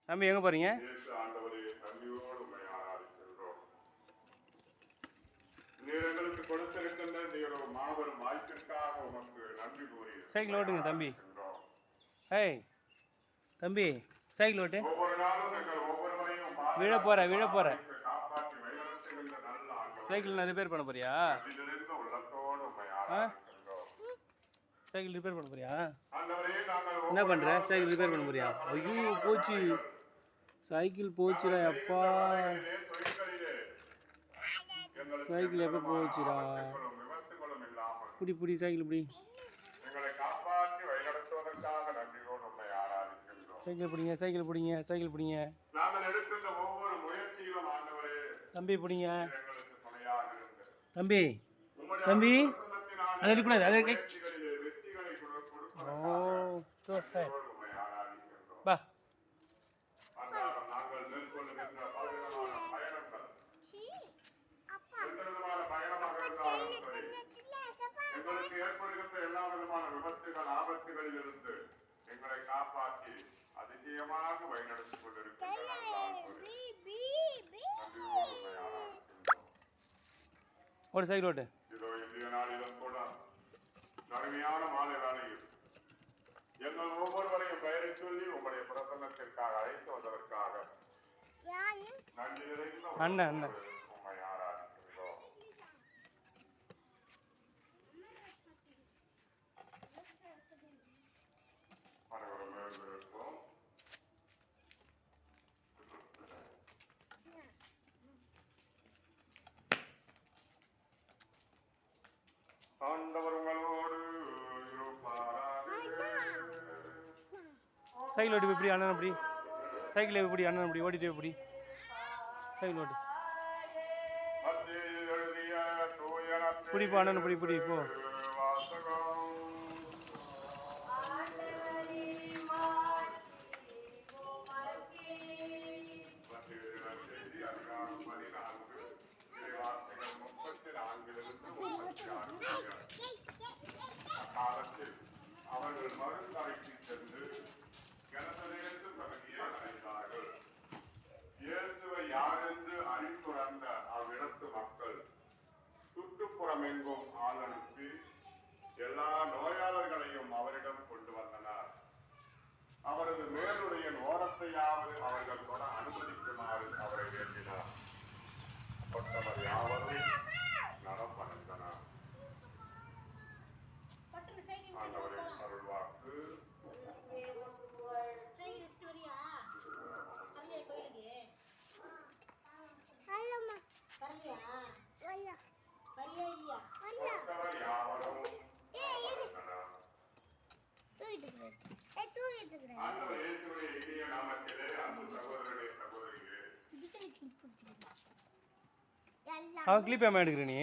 தம்பி எங்கே போகிறீங்க? சைக்கிள் ஓட்டுங்க தம்பி. ஏய் தம்பி சைக்கிள் ஓட்டு. விழ போகிற சைக்கிள் நான் ரிப்பேர் பண்ண போறியா? சைக்கிள் ரிப்பேர் பண்ண போறியா? என்ன பண்ணுற? சைக்கிள் ரிப்பேர் பண்ண போறியா? ஐயோ போச்சு, சைக்கிள் போச்சுடா அப்பா. சைக்கிள் எப்போ போச்சுடா? புடி சைக்கிள் புடி. சைக்கிள் பிடிங்க. தம்பி பிடிங்க. தம்பி அது இருக்கக்கூடாது. அது பா எங்களுக்கு ஏற்படுகின்ற எல்லா விதமான விபத்துகள் ஆபத்துகளில் இருந்து எங்களை காப்பாற்றி அதிசயமாக வழிநடத்திக் கொண்டிருக்கிறோம். சைக்கிள் ஓட்டு. இதோ இந்திய நாளிலும் கூட கடுமையான மாலை வேளையில் எங்கள் ஒவ்வொருவரையும் பெயரை சொல்லி உங்களுடைய பிரசன்னத்திற்காக அழைத்து வந்ததற்காக நன்றி நிறைந்த உண்மை ஆராதிக்கின்றோம். அனைவரும் எழுந்திருக்கிறோம். ஆண்டவர் உங்களோடு சைக்கிள் ஓட்டி எப்படி அண்ணன் அப்படி சைக்கிள் எப்படி அண்ணன் அப்படி ஓட்டிட்டு எப்படி சைக்கிள் ஓட்டு பிடிப்போ அண்ணன் பிடி போ. காலத்தில் அவர்கள் மறுத்தரைக்கு சென்று கனசலேற்று பகுதியை அடைந்தார்கள். இயேசுவை யாரென்று அறிந்துணர்ந்த அவ்விடத்து மக்கள் சுற்றுப்புறமெங்கும் ஆள் அனுப்பி எல்லா நோயாளர்களையும் அவரிடம் கொண்டு வந்தனர். அவரது மேலுடைய ஓரத்தையாவது அவர்கள் கூட அனுமதிக்குமாறு அவரை வேண்டினார். கொண்டவர் யாவரும் நலமடைந்தனர். ஆண்டவரின் அருள்வாக்கு. அவன் கிளிப் ஏமா எடுக்கிற நீ?